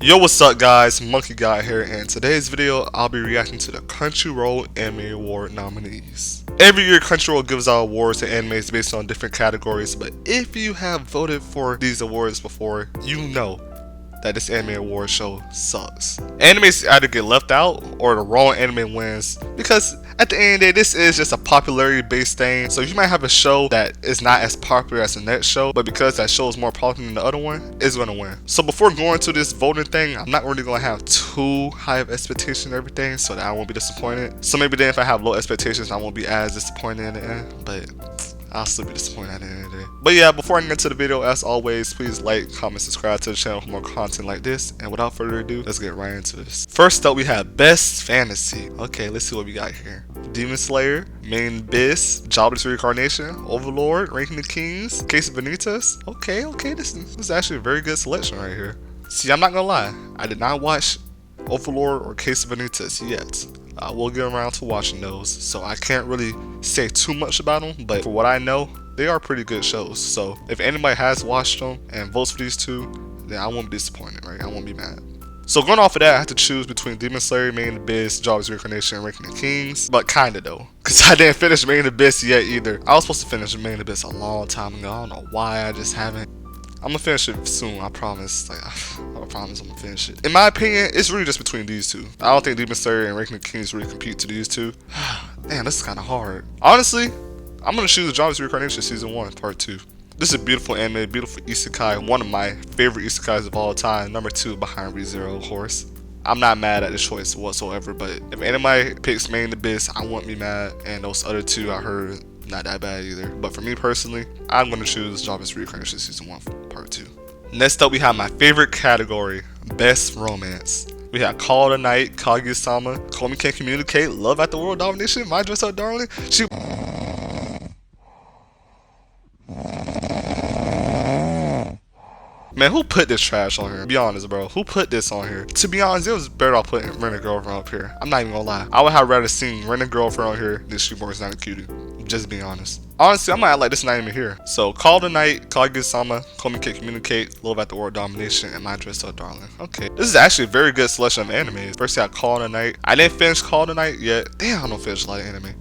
Yo, what's up guys, Monkey Guy here, and in today's video I'll be reacting to the Crunchyroll Anime Award nominees. Every year Crunchyroll gives out awards to animes based on different categories, but if you have voted for these awards before, you know that this anime award show sucks. Animes either get left out or the wrong anime wins, because at the end of the day, this is just a popularity based thing. So you might have a show that is not as popular as the next show, but because that show is more popular than the other one, it's gonna win. So before going to this voting thing, I'm not really gonna have too high of expectations and everything so that I won't be disappointed. So maybe then if I have low expectations, I won't be as disappointed in the end, but I'll still be disappointed at the end of the day. But yeah, before I get into the video, as always, please like, comment, subscribe to the channel for more content like this. And without further ado, let's get right into this. First up, we have Best Fantasy. Okay, let's see what we got here. Demon Slayer, Main Abyss, Jobless Reincarnation, Overlord, Ranking the Kings, Case of Vanitas. Okay, this is actually a very good selection right here. See, I'm not gonna lie, I did not watch Overlord or Case of Vanitas yet. I will get around to watching those, so I can't really say too much about them, but for what I know, they are pretty good shows. So if anybody has watched them and votes for these two, then I won't be disappointed, right? I won't be mad. So going off of that, I have to choose between Demon Slayer, Main Abyss, Jobless Reincarnation, and Ranking the Kings, but kinda though, because I didn't finish Main Abyss yet either. I was supposed to finish Main Abyss a long time ago. I don't know why, I just haven't. I'm gonna finish it soon, I promise. I promise I'm gonna finish it. In my opinion, it's really just between these two. I don't think Demon Slayer and Ranking the Kings really compete to these two. Damn, this is kind of hard. Honestly, I'm gonna choose Jobless Reincarnation Season 1, Part 2. This is a beautiful anime, beautiful isekai, one of my favorite isekais of all time. Number 2 behind ReZero, of course. I'm not mad at the choice whatsoever, but if anybody picks Main Abyss, I won't be mad. And those other two I heard, not that bad either. But for me personally, I'm going to choose Jobless Reincarnation Season 1 Part 2. Next up, we have my favorite category, Best Romance. We have Call of the Night, Kaguya-sama, Call Me Can't Communicate, Love at the World Domination, My Dress Up Darling. Man, who put this trash on here? Be honest, bro. Who put this on here? To be honest, it was better off putting Rent a Girlfriend up here. I'm not even gonna lie. I would have rather seen Rent a Girlfriend on here than Shoeborn's Not Cutie. Just being honest. Honestly, I might act like this is not even here. So, Call the Night, Kaguya-sama, Call Me Can't Communicate, Love at the World Domination, and My Dress Up Darling. Okay. This is actually a very good selection of anime. First, I got Call the Night. I didn't finish Call the Night yet. Damn, I don't finish a lot of anime.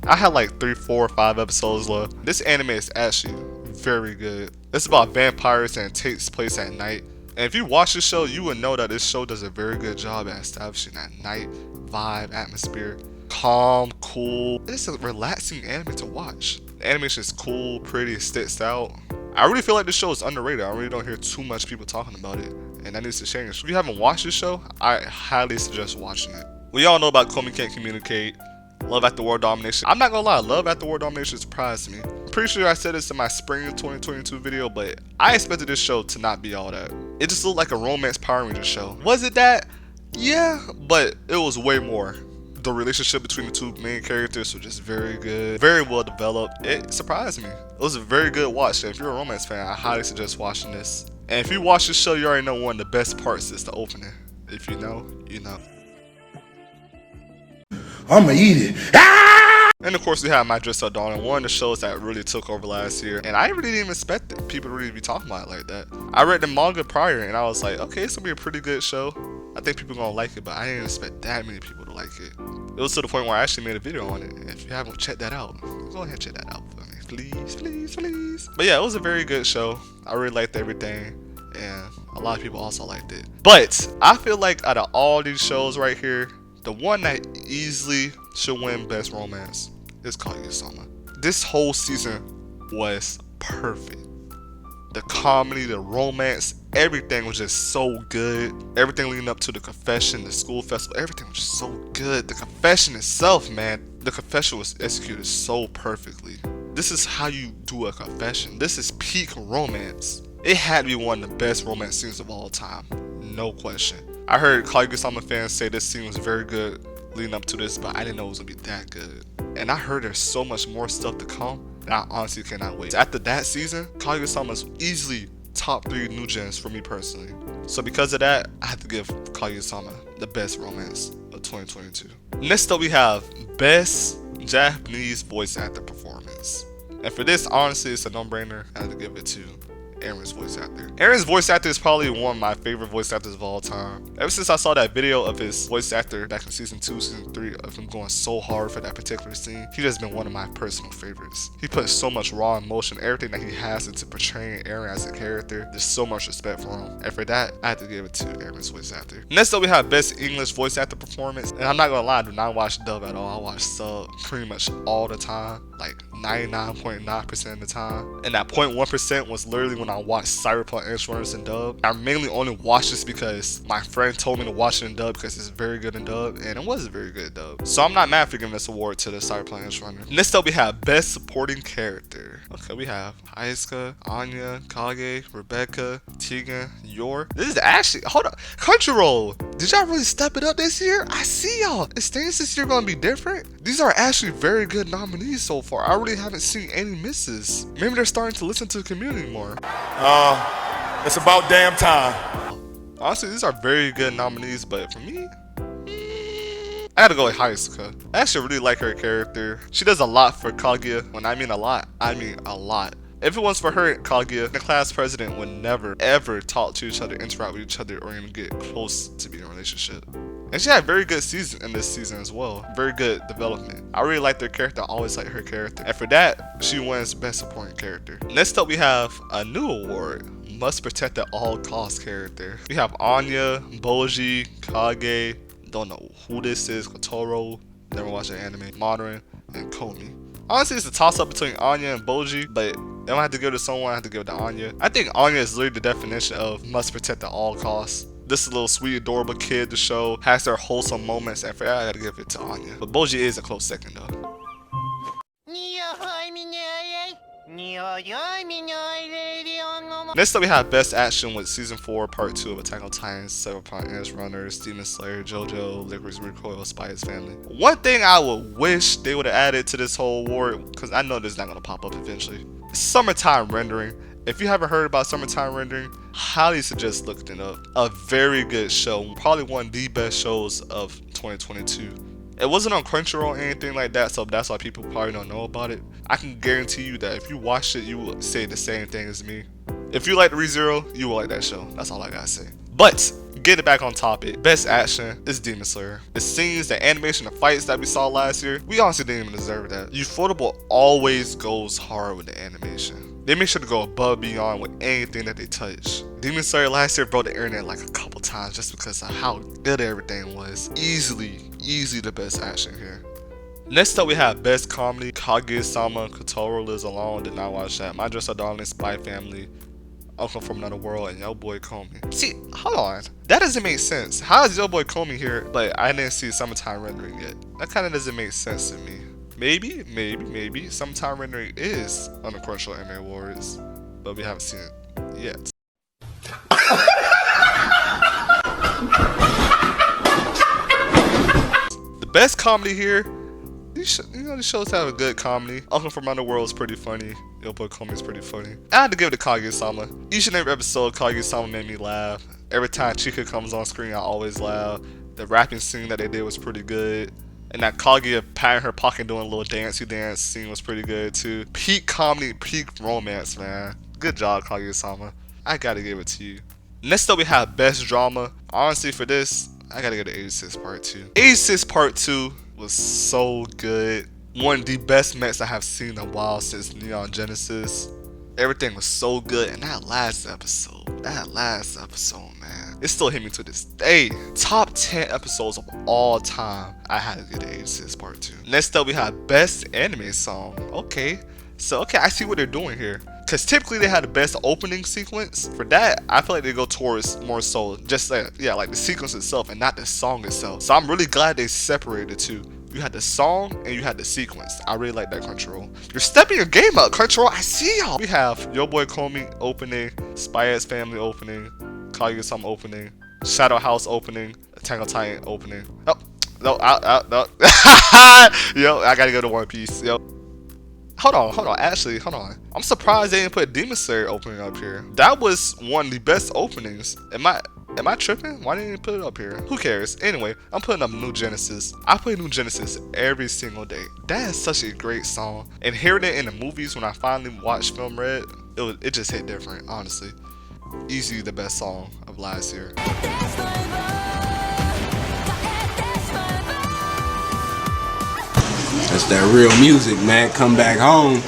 I had like 3, 4, 5 episodes left. This anime is actually very good. It's about vampires and it takes place at night. And if you watch this show, you would know that this show does a very good job at establishing that night vibe, atmosphere. Calm, cool. It's a relaxing anime to watch. The animation is cool, pretty, it sticks out. I really feel like this show is underrated. I really don't hear too much people talking about it, and that needs to change. If you haven't watched this show, I highly suggest watching it. We all know about Call Me Can't Communicate, Love at the World Domination. I'm not gonna lie, Love at the World Domination surprised me. I'm pretty sure I said this in my spring 2022 video, but I expected this show to not be all that. It just looked like a romance Power Rangers show. Was it that? Yeah, but it was way more. The relationship between the two main characters was just very good, very well developed. It surprised me. It was a very good watch. If you're a romance fan, I highly suggest watching this. And if you watch this show, you already know one of the best parts is the opening. If you know, you know. I'ma eat it. Ah! And of course we have My Dress Up Darling, one of the shows that really took over last year. And I really didn't expect people to really be talking about it like that. I read the manga prior and I was like, okay, it's gonna be a pretty good show. I think people are gonna like it, but I didn't expect that many people to like it. It was to the point where I actually made a video on it. And if you haven't checked that out, go ahead and check that out for me. Please. But yeah, it was a very good show. I really liked everything. And a lot of people also liked it. But I feel like out of all these shows right here, the one that easily should win Best Romance is Kaguya-sama. This whole season was perfect. The comedy, the romance, everything was just so good. Everything leading up to the confession, the school festival, everything was just so good. The confession itself, man, the confession was executed so perfectly. This is how you do a confession. This is peak romance. It had to be one of the best romance scenes of all time. No question. I heard Kaguya-sama fans say this scene was very good leading up to this, but I didn't know it was gonna be that good. And I heard there's so much more stuff to come that I honestly cannot wait. After that season, Kaguya-sama is easily top 3 new gens for me personally. So because of that, I have to give Kaguya-sama the best romance of 2022. Next up we have Best Japanese Voice Actor Performance. And for this, honestly, it's a no-brainer. I have to give it to Aaron's voice actor. Aaron's voice actor is probably one of my favorite voice actors of all time. Ever since I saw that video of his voice actor back in season 2, season 3, of him going so hard for that particular scene, he just been one of my personal favorites. He put so much raw emotion, everything that he has into portraying Aaron as a character. There's so much respect for him. And for that, I have to give it to Aaron's voice actor. Next up, we have best English voice actor performance. And I'm not gonna lie, I do not watch dub at all. I watch sub pretty much all the time, like 99.9% of the time. And that 0.1% was literally when I watched Cyberpunk Edge Runners in dub. I mainly only watched this because my friend told me to watch it in dub because it's very good in dub, and it was very good in dub. So I'm not mad for giving this award to the Cyberpunk Edge Runner. Next up, we have best supporting character. Okay, we have Asuka, Anya, Kage, Rebecca, Tegan, Yor. This is actually, hold up, Crunchyroll. Did y'all really step it up this year? I see y'all. Is things this year gonna be different? These are actually very good nominees so far. I really haven't seen any misses. Maybe they're starting to listen to the community more. It's about damn time. Honestly, these are very good nominees, but for me, I gotta go with Asuka. I actually really like her character. She does a lot for Kaguya. When I mean a lot, I mean a lot. If it was for her, Kaguya, the class president would never, ever talk to each other, interact with each other, or even get close to being in a relationship. And she had a very good season in this season as well. Very good development. I really like their character. I always like her character. And for that, she wins Best Supporting Character. Next up, we have a new award. Must Protect at All Costs character. We have Anya, Boji, Kage, don't know who this is, Kotaro, never watched the anime, Modern, and Komi. Honestly, it's a toss-up between Anya and Boji, but if I have to give it to someone, I have to give it to Anya. I think Anya is literally the definition of must protect at all costs. This little sweet, adorable kid the show has their wholesome moments, and for that, I gotta give it to Anya. But Boji is a close second, though. Next up, we have Best Action with Season 4, Part 2 of Attack on Titan, Cyberpunk Edge Runners, Demon Slayer, JoJo, Licorice Recoil, Spy X Family. One thing I would wish they would have added to this whole award, because I know this is not going to pop up eventually, Summertime Rendering. If you haven't heard about Summertime Rendering, highly suggest looking it up. A very good show, probably one of the best shows of 2022. It wasn't on Crunchyroll or anything like that, so that's why people probably don't know about it. I can guarantee you that if you watch it, you will say the same thing as me. If you like ReZero, you will like that show. That's all I gotta say. But getting back on topic, best action is Demon Slayer. The scenes, the animation, the fights that we saw last year, we honestly didn't even deserve that. Ufotable always goes hard with the animation. They make sure to go above and beyond with anything that they touch. Demon Slayer last year broke the internet like a couple times just because of how good everything was. Easily the best action here. Next up, we have Best Comedy. Kaguya-sama, Kotaro Lives Alone. Did not watch that. My Dress Up Darling, Spy Family, Uncle from Another World, and Yo Boy Komi. See, hold on. That doesn't make sense. How is Yo Boy Komi here, but I didn't see Summertime Rendering yet? That kind of doesn't make sense to me. Maybe Summertime Rendering is on the Crunchyroll Anime Awards, but we haven't seen it yet. The best comedy here, these shows have a good comedy. Uncle from Underworld is pretty funny. Yo Boy Komi is pretty funny. I had to give it to Kaguya-sama. Each and every episode, Kaguya-sama made me laugh. Every time Chika comes on screen, I always laugh. The rapping scene that they did was pretty good. And that Kaguya patting her pocket doing a little dancey dance scene was pretty good too. Peak comedy, peak romance, man. Good job, Kaguya-sama. I gotta give it to you. Next up, we have Best Drama. Honestly, for this, I gotta go to 86 Part 2. 86 Part 2 was so good. One of the best mechs I have seen in a while since Neon Genesis. Everything was so good. And that last episode, man, it still hit me to this day. Top 10 episodes of all time. I had to get to 86 Part 2. Next up, we have Best Anime Song. Okay, I see what they're doing here. Because typically they had the best opening sequence. For that, I feel like they go towards more so just like the sequence itself and not the song itself. So I'm really glad they separated the two. You had the song and you had the sequence. I really like that, Crunchyroll. You're stepping your game up, Crunchyroll. I see y'all. We have Yo Boy Komi opening, Spy X Family opening, Kaguya-sama opening, Shadow House opening, Attack on Titan opening. Oh, no. Yo, I gotta go to One Piece. Yo. Hold on. Actually, hold on. I'm surprised they didn't put Demon Slayer opening up here. That was one of the best openings. Am I tripping? Why didn't you put it up here? Who cares? Anyway, I'm putting up New Genesis. I play New Genesis every single day. That is such a great song. And hearing it in the movies when I finally watched Film Red, it just hit different, honestly. Easily the best song of last year. That's that real music, man. Come back home.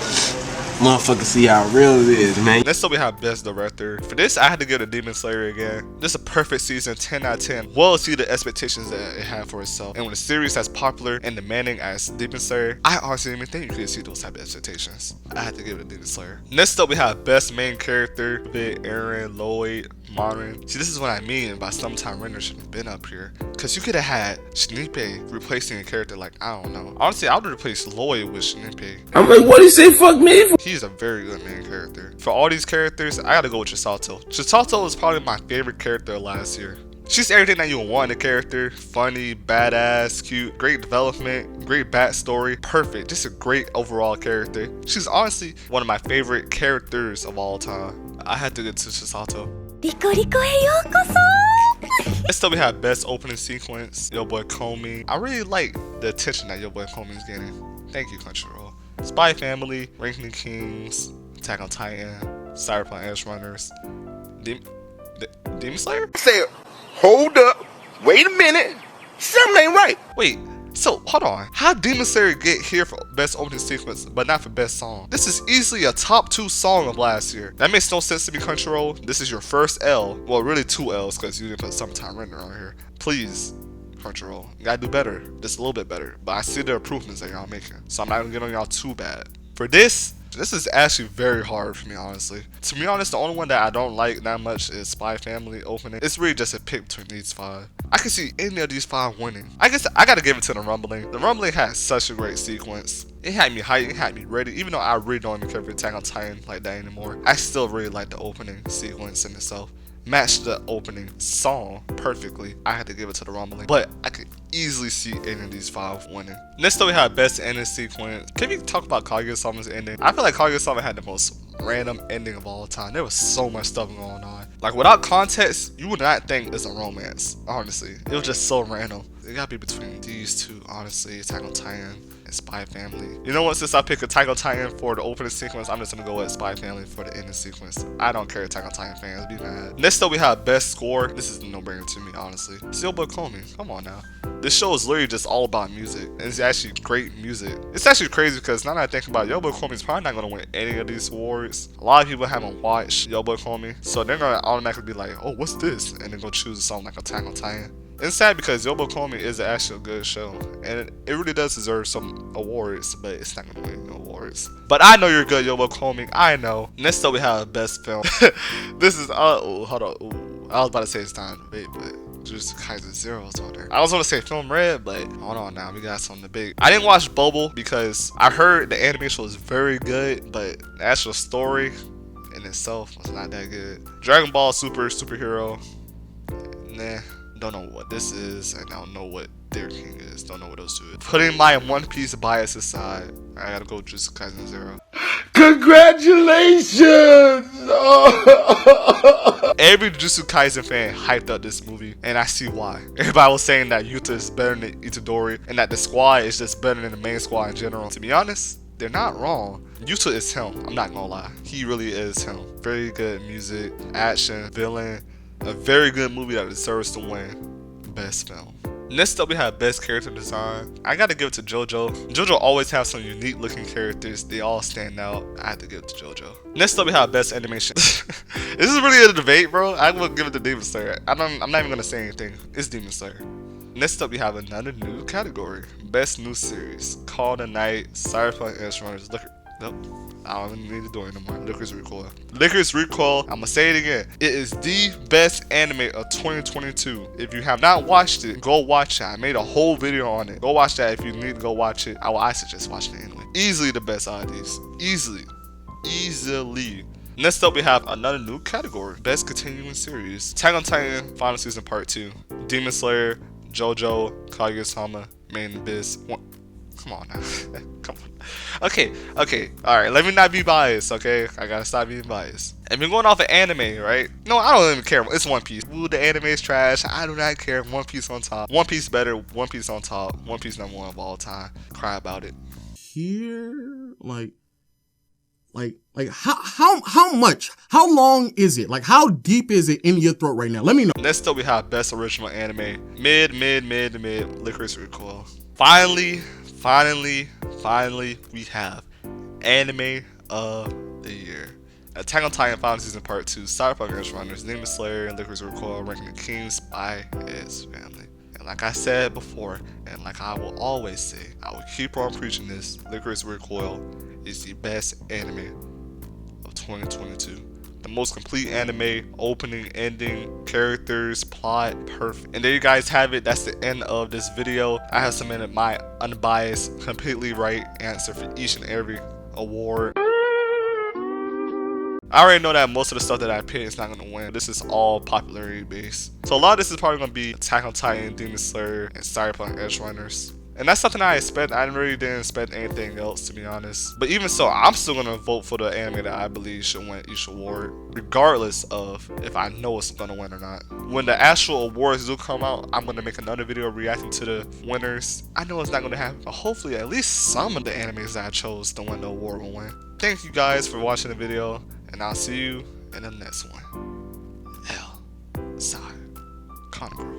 Motherfucker, see how real it is, man. Next up we have Best Director. For this, I had to give it to Demon Slayer again. This is a perfect season, 10 out of 10. Well exceeded the expectations that it had for itself. And when a series as popular and demanding as Demon Slayer, I honestly didn't even think you could see those type of expectations. I had to give it to Demon Slayer. Next up we have Best Main Character, Bit, Aaron, Lloyd, Marin. See, this is what I mean by sometime Render should have been up here. Cause you could have had Shinipe replacing a character like, I don't know. Honestly, I would replace Lloyd with Shinipe. I'm like, what do you say, fuck me? He's a very good main character. For all these characters, I gotta go with Chisato. Chisato is probably my favorite character last year. She's everything that you would want in a character. Funny, badass, cute, great development, great backstory, perfect. Just a great overall character. She's honestly one of my favorite characters of all time. I had to get to Chisato. Next up we have Best Opening Sequence, Yo Boy Comey. I really like the attention that Yo Boy Comey is getting. Thank you, Crunchyroll. Spy Family, Ranking of Kings, Attack on Titan, Cyberpunk Edge Runners, Demon Slayer? Say, hold up, wait a minute, something ain't right. Wait, so hold on. How Demon Slayer get here for Best Opening Sequence, but not for Best Song? This is easily a top 2 song of last year. That makes no sense to me, Crunchyroll. This is your first L. Well, really 2 L's because you didn't put Summertime Render on here. Please, Crunchyroll, you gotta do better, just a little bit better. But I see the improvements that y'all making, so I'm not gonna get on y'all too bad. For this is actually very hard for me, honestly. To be honest, the only one that I don't like that much is Spy Family Opening. It's really just a pick between these 5. I can see any of these 5 winning. I guess I gotta give it to the Rumbling. The Rumbling had such a great sequence. It had me hyped, it had me ready. Even though I really don't even care for Attack on Titan like that anymore, I still really like the opening sequence in itself. Matched the opening song perfectly. I had to give it to the Rumbling, but I could easily see any of these 5 winning. Next up we have Best Ending Sequence. Can we talk about Kaguya-sama's ending? I feel like Kaguya-sama had the most random ending of all time. There was so much stuff going on. Like, without context, you would not think it's a romance, honestly. It was just so random. It gotta be between these 2, honestly. Attack on Titan and Spy Family. You know what, since I picked Attack on Titan for the opening sequence, I'm just gonna go with Spy Family for the ending sequence. I don't care, Attack on Titan fans, be mad. Next up we have Best Score. This is a no-brainer to me, honestly. Still but Comey, come on now. This show is literally just all about music, and it's actually great music. It's actually crazy because now that I think about it, Yo Boy Comey is probably not gonna win any of these awards. A lot of people haven't watched Yo Boy Comey, so they're gonna automatically be like, oh, what's this? And then go choose a song like Attack on Titan. It's sad because Yo Boy Comey is actually a good show, and it really does deserve some awards, but it's not gonna win no awards. But I know you're good, Yo Boy Comey. I know. Next up we have Best Film. This is hold on. I was about to say it's time to debate, but Jujutsu Kaisen 0 is on there. I was gonna say Film Red, but hold on now, we got something big. I didn't watch Bobo because I heard the animation was very good, but the actual story in itself was not that good. Dragon Ball Superhero. Nah. Don't know what this is, and I don't know what Their King is. Don't know what those 2 is. Putting my One Piece bias aside, I gotta go Jujutsu Kaisen 0. Congratulations! Every Jujutsu Kaisen fan hyped up this movie, and I see why. Everybody was saying that Yuta is better than Itadori, and that the squad is just better than the main squad in general. To be honest, they're not wrong. Yuta is him, I'm not gonna lie. He really is him. Very good music, action, villain. A very good movie that deserves to win Best Film. Next up we have Best Character Design. I gotta give it to JoJo. JoJo always has some unique looking characters. They all stand out. I had to give it to JoJo. Next up we have Best Animation. This is really a debate, bro. I will give it to Demon Slayer. I'm not even gonna say anything. It's Demon Slayer. Next up we have another new category. Best New Series. Call the Night, Cyberpunk Edge Runners. Nope. I don't even need to do it anymore. Licorice Recoil. Licorice Recoil, I'm gonna say it again. It is the best anime of 2022. If you have not watched it, go watch it. I made a whole video on it. Go watch that if you need to go watch it. I suggest watching it anyway. Easily the best out of these. Easily. Next up we have another new category. Best Continuing Series. Attack on Titan Final Season Part 2. Demon Slayer, JoJo, Kaguya-sama, Main Abyss. Come on now. Come on. Okay. Alright, let me not be biased, okay? I gotta stop being biased. And we're going off of anime, right? No, I don't even care. It's One Piece. Ooh, the anime is trash. I do not care. One Piece on top. One Piece better. One Piece on top. One Piece #1 of all time. Cry about it. Here, like, how much? How long is it? Like, how deep is it in your throat right now? Let me know. Next up, we have best original anime. Mid, Licorice Recoil. Finally, we have anime of the year. Attack on Titan Final Season Part 2, Cyberpunk Edge Runners, Demon Slayer, and Licorice Recoil ranking the kings by his family. And like I said before, and like I will always say, I will keep on preaching this, Licorice Recoil is the best anime of 2022. The most complete anime, opening, ending, characters, plot, perfect. And there you guys have it. That's the end of this video. I have submitted my unbiased, completely right answer for each and every award. I already know that most of the stuff that I pick is not going to win. This is all popularity based. So a lot of this is probably going to be Attack on Titan, Demon Slayer, and Cyberpunk Edge Runners. And that's something I expect. I really didn't expect anything else, to be honest. But even so, I'm still going to vote for the anime that I believe should win each award, regardless of if I know it's going to win or not. When the actual awards do come out, I'm going to make another video reacting to the winners. I know it's not going to happen, but hopefully at least some of the animes that I chose to win the award will win. Thank you guys for watching the video, and I'll see you in the next one. Connor.